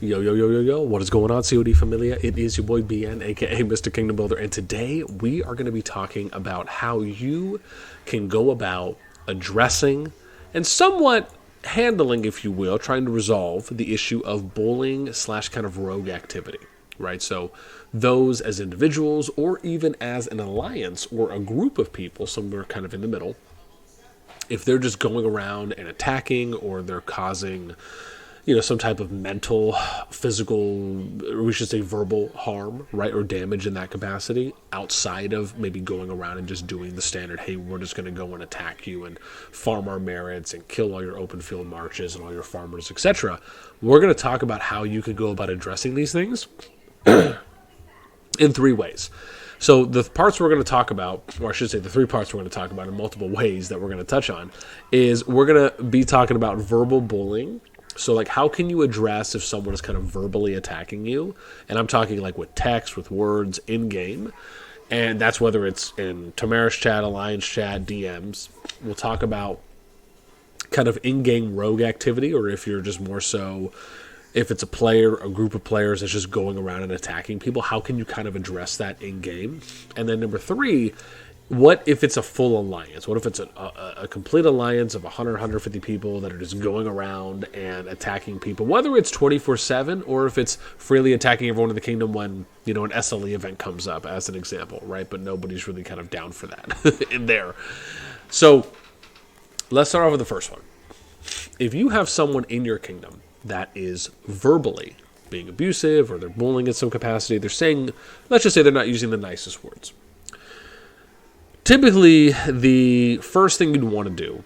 Yo, yo, yo, yo, yo. What is going on, COD Familia? It is your boy BN, aka Mr. Kingdom Builder, and today we are going to be talking about how you can go about addressing and somewhat handling, if you will, trying to resolve the issue of bullying slash kind of rogue activity, right? So those as individuals or even as an alliance or a group of people, somewhere kind of in the middle, if they're just going around and attacking or they're causing some type of mental, physical, or we should say verbal harm, right, or damage in that capacity outside of maybe going around and just doing the standard, hey, we're just going to go and attack you and farm our merits and kill all your open field marches and all your farmers, etc. We're going to talk about how you could go about addressing these things in three ways. So the parts we're going to talk about, or I should say the three parts we're going to talk about in multiple ways that we're going to touch on, is we're going to be talking about verbal bullying. So, like, how can you address if someone is kind of verbally attacking you? And I'm talking, like, with text, with words, in-game. And that's whether it's in Tamara's chat, Alliance chat, DMs. We'll talk about kind of in-game rogue activity, or if you're just more so, if it's a player, a group of players that's just going around and attacking people, how can you kind of address that in-game? And then number three, what if it's a full alliance? What if it's a complete alliance of 100, 150 people that are just going around and attacking people, whether it's 24/7 or if it's freely attacking everyone in the kingdom when, an SLE event comes up, as an example, right? But nobody's really kind of down for that in there. So let's start off with the first one. If you have someone in your kingdom that is verbally being abusive or they're bullying in some capacity, they're saying, let's just say they're not using the nicest words. Typically, the first thing you'd want to do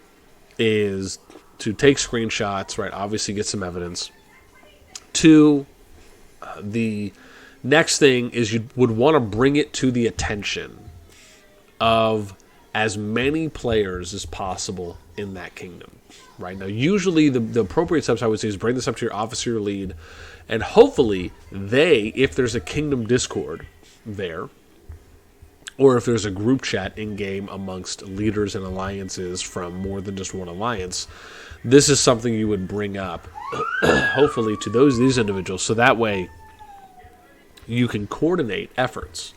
is to take screenshots, right? Obviously, get some evidence. Two, the next thing is you would want to bring it to the attention of as many players as possible in that kingdom, right? Now, usually the appropriate steps I would say is bring this up to your officer or lead, and hopefully if there's a kingdom Discord there, or if there's a group chat in-game amongst leaders and alliances from more than just one alliance, this is something you would bring up, hopefully, to these individuals, so that way you can coordinate efforts.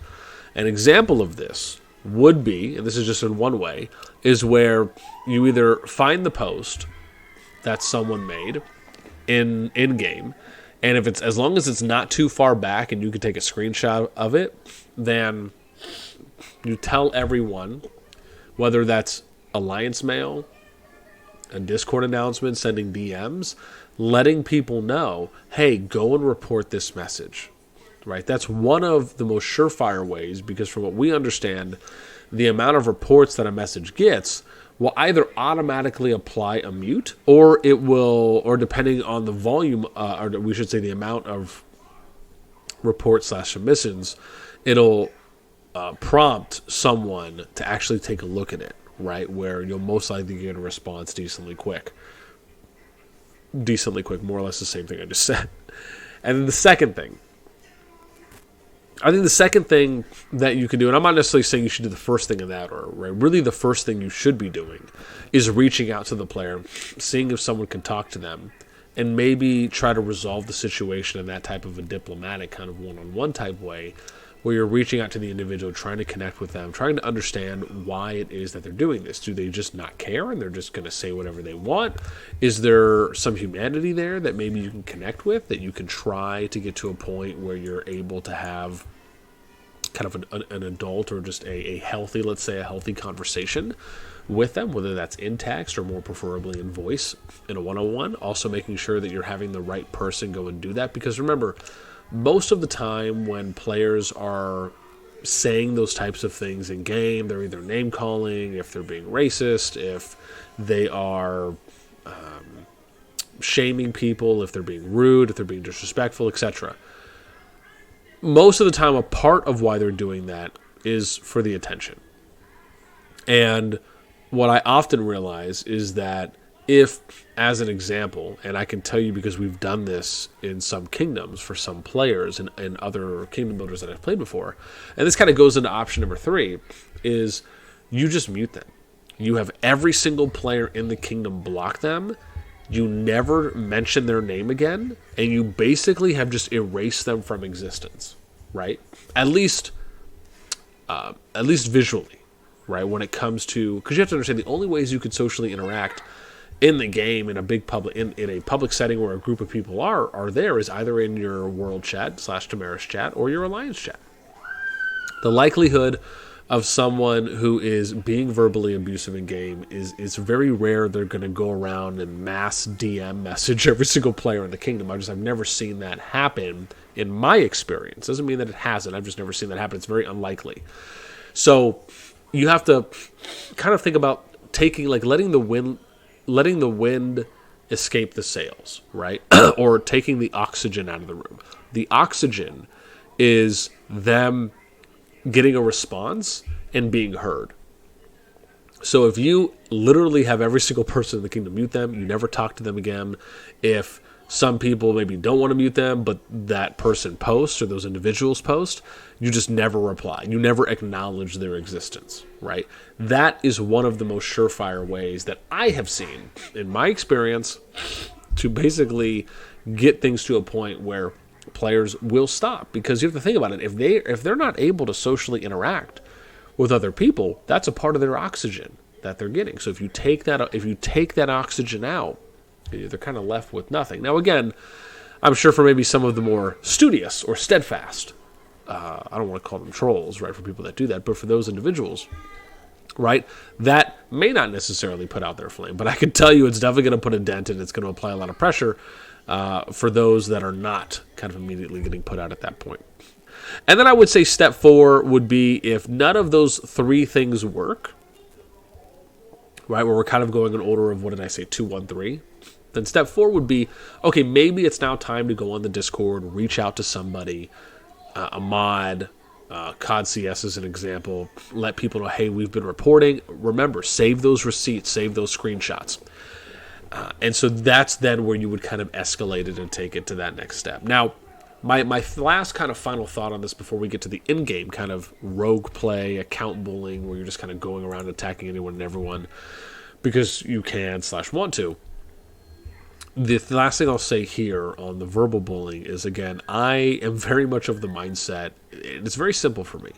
An example of this would be, and this is just in one way, is where you either find the post that someone made in-game, and if it's as long as it's not too far back and you can take a screenshot of it, then you tell everyone, whether that's Alliance Mail, a Discord announcement, sending DMs, letting people know, hey, go and report this message, right? That's one of the most surefire ways, because from what we understand, the amount of reports that a message gets will either automatically apply a mute, or it will, or depending on the volume, or we should say the amount of reports / submissions, it'll prompt someone to actually take a look at it, right? Where you'll most likely get a response decently quick. More or less the same thing I just said. And then the second thing, I think the second thing that you can do, and I'm not necessarily saying you should do the first thing in that order, right? Really the first thing you should be doing is reaching out to the player, seeing if someone can talk to them, and maybe try to resolve the situation in that type of a diplomatic kind of one-on-one type way, where you're reaching out to the individual, trying to connect with them, trying to understand why it is that they're doing this. Do they just not care and they're just going to say whatever they want? Is there some humanity there that maybe you can connect with, that you can try to get to a point where you're able to have kind of an adult or just a healthy, let's say a healthy conversation with them, whether that's in text or more preferably in voice in a one-on-one? Also making sure that you're having the right person go and do that, because remember, most of the time when players are saying those types of things in game, they're either name calling, if they're being racist, if they are shaming people, if they're being rude, if they're being disrespectful, etc. Most of the time, a part of why they're doing that is for the attention. And what I often realize is that if, as an example, and I can tell you because we've done this in some kingdoms for some players and other kingdom builders that I've played before, and this kind of goes into option number 3, is you just mute them. You have every single player in the kingdom block them, you never mention their name again, and you basically have just erased them from existence, right? At least visually, right? When it comes to, because you have to understand the only ways you could socially interact in the game in a big public in a public setting where a group of people are there is either in your world chat / Damaris chat or your alliance chat. The likelihood of someone who is being verbally abusive in game is very rare. They're going to go around and mass DM message every single player in the kingdom. I've never seen that happen in my experience. Doesn't mean that it hasn't. I've just never seen that happen. It's very unlikely. So you have to kind of think about taking, like, letting the wind escape the sails, right? Or taking the oxygen out of the room. The oxygen is them getting a response and being heard. So if you literally have every single person in the kingdom mute them, you never talk to them again. If some people maybe don't want to mute them, but that person posts or those individuals post, you just never reply. You never acknowledge their existence, right? That is one of the most surefire ways that I have seen in my experience to basically get things to a point where players will stop. Because you have to think about it. If they're not able to socially interact with other people, that's a part of their oxygen that they're getting. So if you take that oxygen out, they're kind of left with nothing. Now, again, I'm sure for maybe some of the more studious or steadfast, I don't want to call them trolls, right, for people that do that, but for those individuals, right, that may not necessarily put out their flame. But I can tell you it's definitely going to put a dent and it's going to apply a lot of pressure for those that are not kind of immediately getting put out at that point. And then I would say step 4 would be if none of those 3 things work, right, where we're kind of going in order of, what did I say, 2, 1, 3, then step 4 would be, okay, maybe it's now time to go on the Discord, reach out to somebody, a mod, CoD CS as an example, let people know, hey, we've been reporting. Remember, save those receipts, save those screenshots. And so that's then where you would kind of escalate it and take it to that next step. Now, my last kind of final thought on this before we get to the in-game kind of rogue play, account bullying, where you're just kind of going around attacking anyone and everyone because you can / want to. The last thing I'll say here on the verbal bullying is, again, I am very much of the mindset, and it's very simple for me.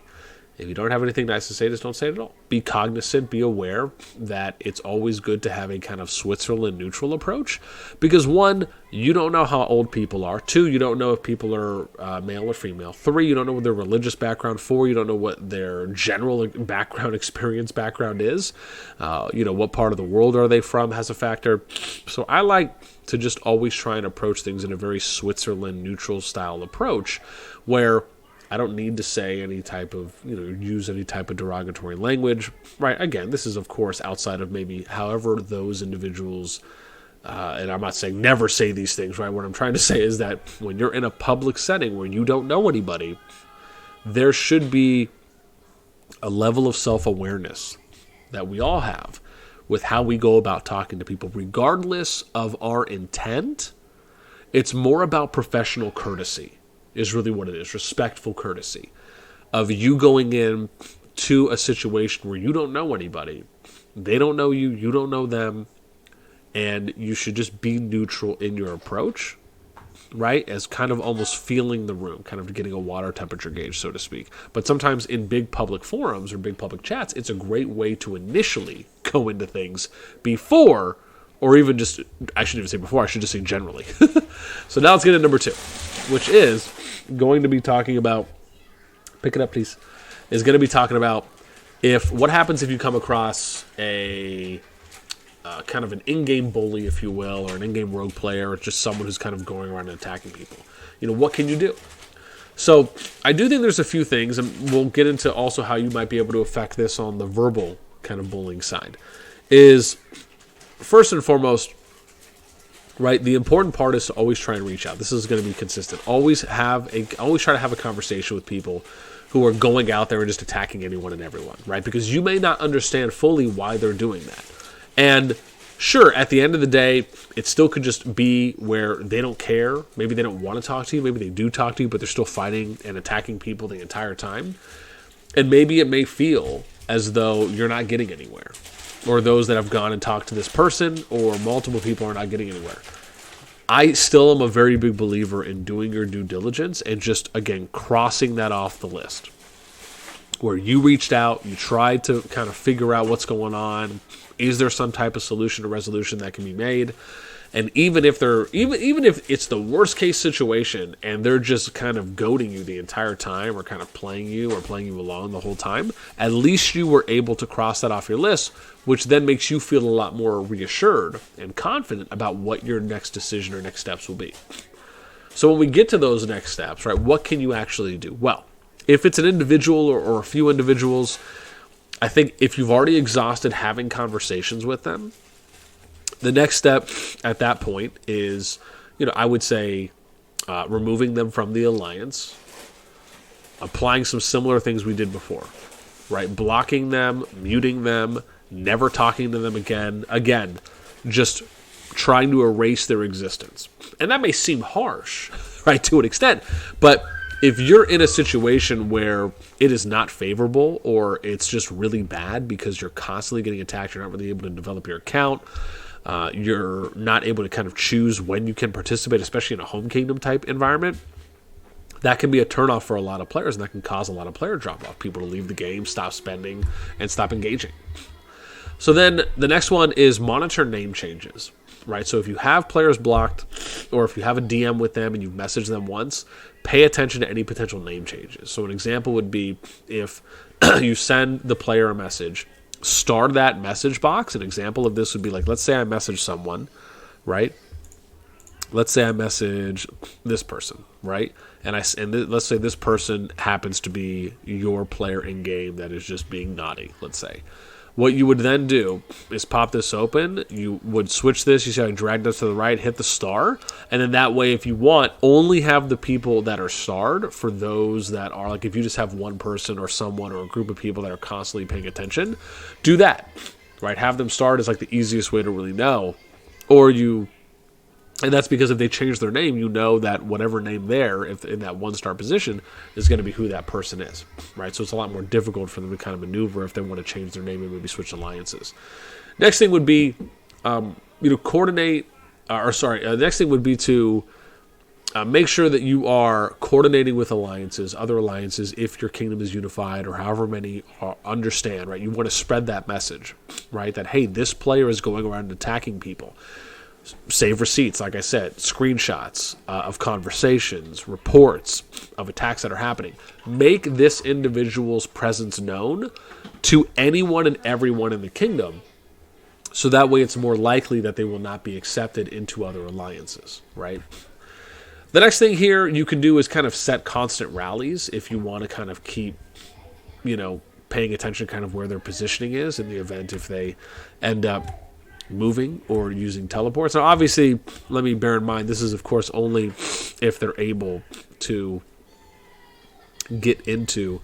If you don't have anything nice to say, just don't say it at all. Be cognizant, be aware that it's always good to have a kind of Switzerland neutral approach. Because 1, you don't know how old people are. 2, you don't know if people are male or female. 3, you don't know what their religious background. 4, you don't know what their general background, experience background is. What part of the world are they from has a factor. So I like to just always try and approach things in a very Switzerland neutral style approach where I don't need to say any type of, use any type of derogatory language, right? Again, this is, of course, outside of maybe however those individuals, and I'm not saying never say these things, right? What I'm trying to say is that when you're in a public setting where you don't know anybody, there should be a level of self-awareness that we all have with how we go about talking to people, regardless of our intent. It's more about professional courtesy. Is really what it is. Respectful courtesy of you going in to a situation where you don't know anybody. They don't know you. You don't know them. And you should just be neutral in your approach, right? As kind of almost feeling the room, kind of getting a water temperature gauge, so to speak. But sometimes in big public forums or big public chats, it's a great way to initially go into things before, or even just, I shouldn't even say before, I should just say generally. So now let's get into number 2, which is going to be talking about, pick it up please, is going to be talking about what happens if you come across a kind of an in-game bully, if you will, or an in-game rogue player, or just someone who's kind of going around and attacking people. What can you do? So I do think there's a few things, and we'll get into also how you might be able to affect this on the verbal kind of bullying side, is first and foremost, right, the important part is to always try and reach out. This is going to be consistent. Always try to have a conversation with people who are going out there and just attacking anyone and everyone, right? Because you may not understand fully why they're doing that. And sure, at the end of the day, it still could just be where they don't care. Maybe they don't want to talk to you. Maybe they do talk to you, but they're still fighting and attacking people the entire time. And maybe it may feel as though you're not getting anywhere. or those that have gone and talked to this person, or multiple people are not getting anywhere. I still am a very big believer in doing your due diligence and just, again, crossing that off the list. Where you reached out, you tried to kind of figure out what's going on. Is there some type of solution or resolution that can be made? And even if it's the worst case situation and they're just kind of goading you the entire time, or kind of playing you along the whole time, at least you were able to cross that off your list, which then makes you feel a lot more reassured and confident about what your next decision or next steps will be. So when we get to those next steps, right, what can you actually do? Well, if it's an individual or a few individuals, I think if you've already exhausted having conversations with them, the next step at that point is, I would say removing them from the alliance, applying some similar things we did before, right? Blocking them, muting them, never talking to them again. Again, just trying to erase their existence. And that may seem harsh, right, to an extent, but if you're in a situation where it is not favorable, or it's just really bad because you're constantly getting attacked, you're not really able to develop your account, you're not able to kind of choose when you can participate, especially in a home kingdom type environment, that can be a turnoff for a lot of players, and that can cause a lot of player drop-off. People to leave the game, stop spending, and stop engaging. So then the next one is monitor name changes, right? So if you have players blocked, or if you have a DM with them and you've messaged them once, pay attention to any potential name changes. So an example would be if you send the player a message, star that message box. An example of this would be like, let's say I message someone, right? Let's say I message this person, right? And let's say this person happens to be your player in game that is just being naughty, let's say. What you would then do is pop this open. You would switch this. You see how I dragged this to the right, hit the star. And then that way, if you want, only have the people that are starred for those that are, like if you just have one person or someone or a group of people that are constantly paying attention, do that, right? Have them starred is like the easiest way to really know. And that's because if they change their name, you know that whatever name there, if in that one-star position, is going to be who that person is, right? So it's a lot more difficult for them to kind of maneuver if they want to change their name and maybe switch alliances. Next thing would be, coordinate. Next thing would be to make sure that you are coordinating with other alliances, if your kingdom is unified or however many understand, right? You want to spread that message, right? That, hey, this player is going around attacking people. Save receipts, like I said, screenshots of conversations, reports of attacks that are happening. Make this individual's presence known to anyone and everyone in the kingdom, so that way it's more likely that they will not be accepted into other alliances, right? The next thing here you can do is kind of set constant rallies if you want to kind of keep, paying attention kind of where their positioning is in the event if they end up moving or using teleports. Now, obviously, let me bear in mind, this is, of course, only if they're able to get into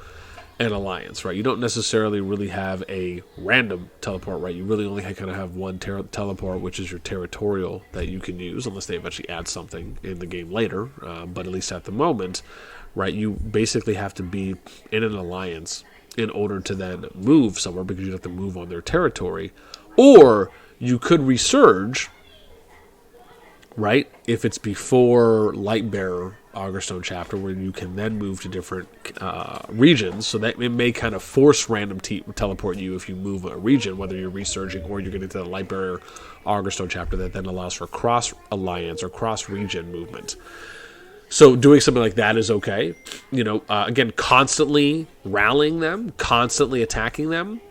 an alliance, right? You don't necessarily really have a random teleport, right? You really only kind of have one teleport, which is your territorial that you can use, unless they eventually add something in the game later. But at least at the moment, right, you basically have to be in an alliance in order to then move somewhere, because you have to move on their territory. Or you could resurge, right, if it's before Lightbearer Augerstone chapter, where you can then move to different regions, so that it may kind of force random teleport you if you move a region, whether you're resurging or you're getting to the Lightbearer Augerstone chapter, that then allows for cross-alliance or cross-region movement. So doing something like that is okay. Again, constantly rallying them, constantly attacking them,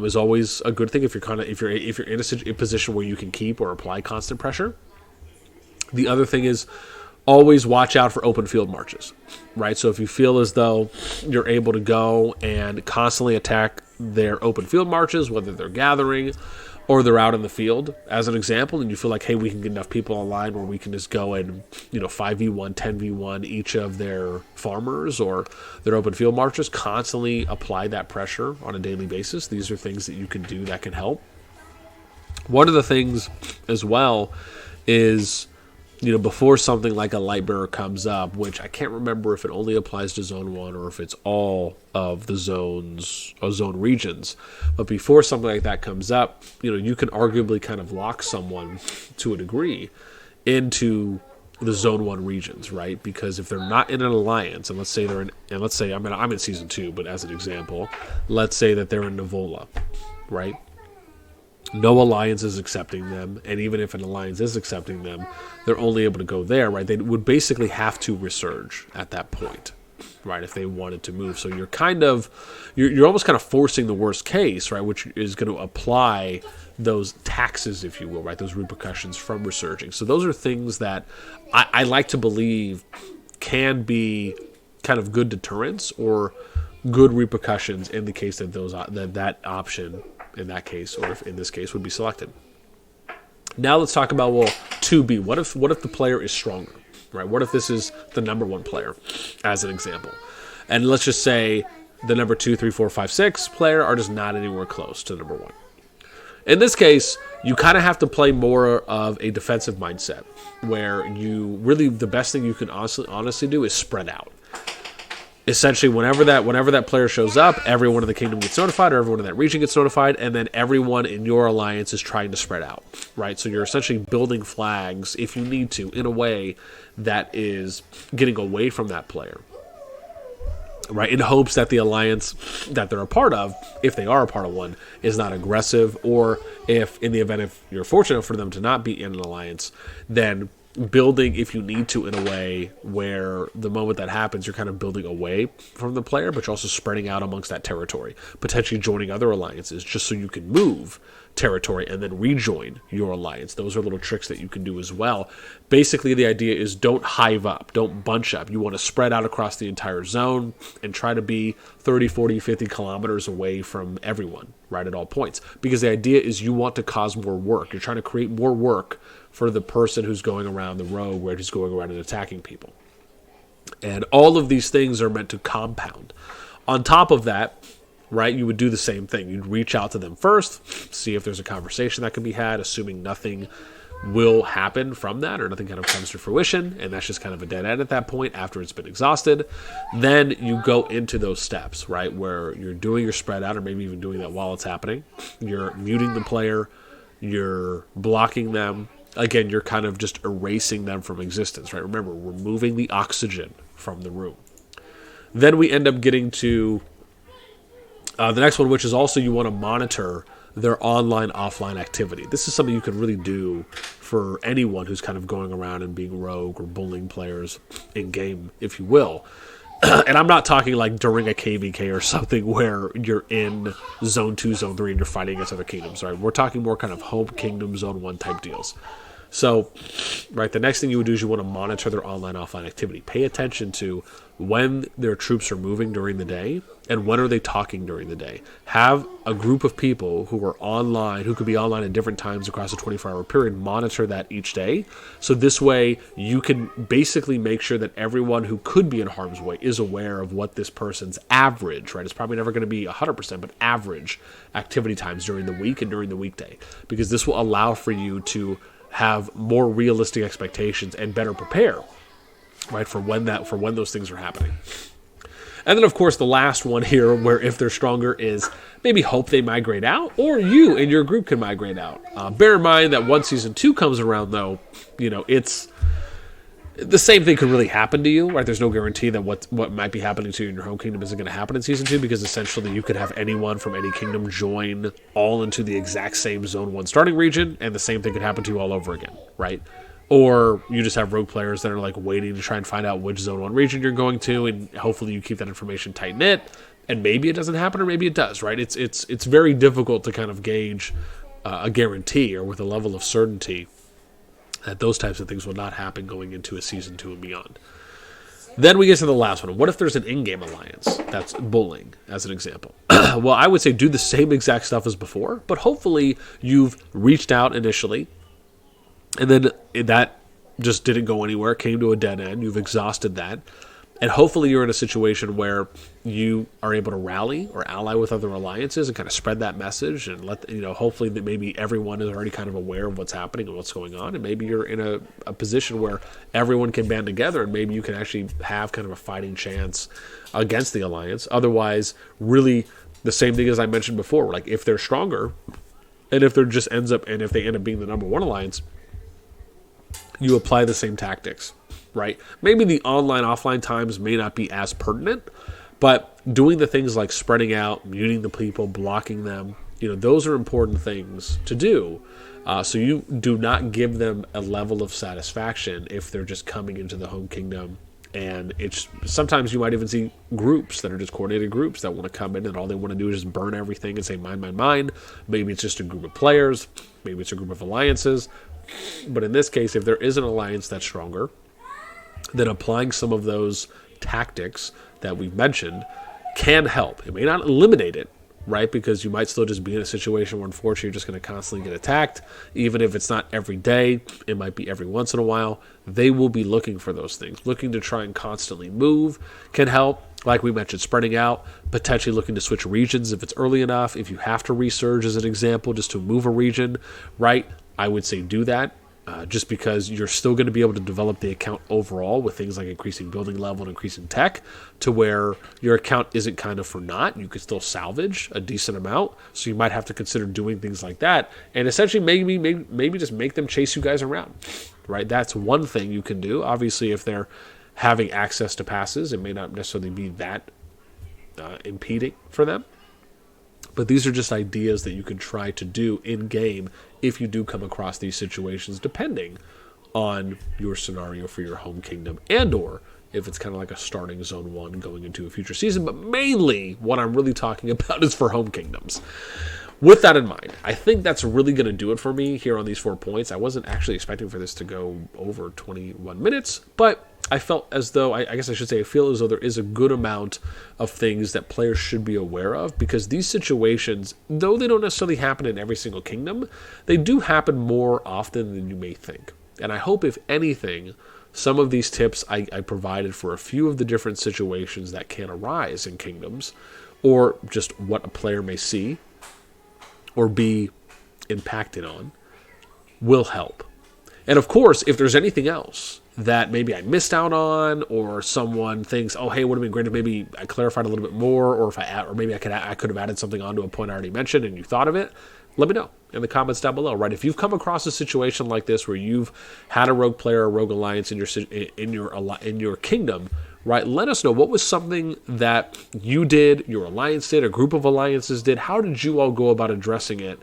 is always a good thing if you're in a position where you can keep or apply constant pressure. The other thing is always watch out for open field marches, right? So if you feel as though you're able to go and constantly attack their open field marches, whether they're gathering or they're out in the field, as an example, and you feel like, hey, we can get enough people online where we can just go and 5v1, 10v1 each of their farmers or their open field marchers, constantly apply that pressure on a daily basis. These are things that you can do that can help. One of the things as well is, before something like a Lightbearer comes up, which I can't remember if it only applies to Zone 1 or if it's all of the zones or zone regions. But before something like that comes up, you can arguably kind of lock someone to a degree into the Zone 1 regions, right? Because if they're not in an alliance, and let's say I'm in Season 2, but as an example, let's say that they're in Nivola, right? No alliance is accepting them, and even if an alliance is accepting them, they're only able to go there, right? They would basically have to resurge at that point, right, if they wanted to move. So you're almost kind of forcing the worst case, right, which is going to apply those taxes, if you will, right, those repercussions from resurging. So those are things that I like to believe can be kind of good deterrents or good repercussions in the case that that option in that case, or if in this case, would be selected. Now let's talk about 2B. What if the player is stronger, right? What if this is the number 1 player, as an example, and let's just say the number 2, 3, 4, 5, 6 player are just not anywhere close to number 1. In this case, you kind of have to play more of a defensive mindset, where the best thing you can honestly do is spread out. Essentially, whenever that player shows up, everyone in the kingdom gets notified, or everyone in that region gets notified, and then everyone in your alliance is trying to spread out, right? So you're essentially building flags, if you need to, in a way that is getting away from that player, right? In hopes that the alliance that they're a part of, if they are a part of one, is not aggressive, or if you're fortunate for them to not be in an alliance, then building, if you need to, in a way where the moment that happens, you're kind of building away from the player, but you're also spreading out amongst that territory, potentially joining other alliances, just so you can move territory and then rejoin your alliance. Those are little tricks that you can do as well. Basically, the idea is don't hive up, don't bunch up. You want to spread out across the entire zone and try to be 30, 40, 50 kilometers away from everyone, right, at all points. Because the idea is you want to cause more work. You're trying to create more work for the person who's going around the rogue, where he's going around and attacking people. And all of these things are meant to compound. On top of that, right, you would do the same thing. You'd reach out to them first, see if there's a conversation that can be had, assuming nothing will happen from that, or nothing kind of comes to fruition, and that's just kind of a dead end at that point after it's been exhausted. Then you go into those steps, right, where you're doing your spread out, or maybe even doing that while it's happening. You're muting the player, you're blocking them. Again, you're kind of just erasing them from existence, right? Remember, removing the oxygen from the room. Then we end up getting to the next one, which is also you want to monitor their online, offline activity. This is something you can really do for anyone who's kind of going around and being rogue or bullying players in-game, if you will. And I'm not talking like during a KVK or something where you're in Zone 2, Zone 3, and you're fighting against other kingdoms, right? We're talking more kind of home kingdom, Zone 1 type deals. So, right, the next thing you would do is you want to monitor their online, offline activity. Pay attention to when their troops are moving during the day and when are they talking during the day. Have a group of people who are online, who could be online at different times across a 24-hour period, monitor that each day. So this way you can basically make sure that everyone who could be in harm's way is aware of what this person's average, right? It's probably never going to be 100%, but average activity times during the week and during the weekday. Because this will allow for you to have more realistic expectations and better prepare, right, for when those things are happening. And then, of course, the last one here, where if they're stronger, is maybe hope they migrate out, or you and your group can migrate out. Bear in mind that once Season 2 comes around, though, it's the same thing could really happen to you, right? There's no guarantee that what might be happening to you in your home kingdom isn't going to happen in Season 2, because essentially you could have anyone from any kingdom join all into the exact same Zone 1 starting region, and the same thing could happen to you all over again, right? Or you just have rogue players that are like waiting to try and find out which Zone 1 region you're going to, and hopefully you keep that information tight-knit, and maybe it doesn't happen or maybe it does, right? It's very difficult to kind of gauge a guarantee or with a level of certainty that those types of things will not happen going into a Season 2 and beyond. Then we get to the last one. What if there's an in-game alliance that's bullying, as an example? Well, I would say do the same exact stuff as before, but hopefully you've reached out initially, and then that just didn't go anywhere, came to a dead end, you've exhausted that, And hopefully you're in a situation where you are able to rally or ally with other alliances and kind of spread that message and hopefully that maybe everyone is already kind of aware of what's happening and what's going on. And maybe you're in a position where everyone can band together and maybe you can actually have kind of a fighting chance against the alliance. Otherwise, really the same thing as I mentioned before, like if they're stronger and if they end up being the number one alliance, you apply the same tactics. Right? Maybe the online, offline times may not be as pertinent, but doing the things like spreading out, muting the people, blocking them, those are important things to do. So you do not give them a level of satisfaction if they're just coming into the home kingdom. And sometimes you might even see groups that are just coordinated groups that want to come in and all they want to do is just burn everything and say, mine, mine, mine. Maybe it's just a group of players. Maybe it's a group of alliances. But in this case, if there is an alliance that's stronger, then applying some of those tactics that we've mentioned can help. It may not eliminate it, right? Because you might still just be in a situation where unfortunately you're just going to constantly get attacked. Even if it's not every day, it might be every once in a while. They will be looking for those things. Looking to try and constantly move can help. Like we mentioned, spreading out, potentially looking to switch regions if it's early enough. If you have to resurge as an example, just to move a region, right? I would say do that. Just because you're still going to be able to develop the account overall with things like increasing building level and increasing tech to where your account isn't kind of for naught. You could still salvage a decent amount. So you might have to consider doing things like that. And essentially maybe just make them chase you guys around, right? That's one thing you can do. Obviously, if they're having access to passes, it may not necessarily be that impeding for them. But these are just ideas that you can try to do in-game if you do come across these situations, depending on your scenario for your home kingdom and or if it's kind of like a starting zone 1 going into a future season. But mainly what I'm really talking about is for home kingdoms. With that in mind, I think that's really going to do it for me here on these 4 points. I wasn't actually expecting for this to go over 21 minutes, but I felt as though, I guess I should say, I feel as though there is a good amount of things that players should be aware of, because these situations, though they don't necessarily happen in every single kingdom, they do happen more often than you may think. And I hope, if anything, some of these tips I provided for a few of the different situations that can arise in kingdoms, or just what a player may see or be impacted on, will help. And of course, if there's anything else that maybe I missed out on, or someone thinks, oh, hey, it would have been great if maybe I clarified a little bit more, or maybe I could have added something onto a point I already mentioned and you thought of it, let me know in the comments down below, right? If you've come across a situation like this where you've had a rogue player or rogue alliance in your kingdom, right? Let us know, what was something that you did, your alliance did, a group of alliances did. How did you all go about addressing it?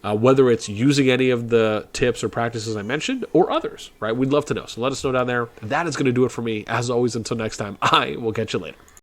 Whether it's using any of the tips or practices I mentioned or others, right? We'd love to know. So let us know down there. That is going to do it for me. As always, until next time, I will catch you later.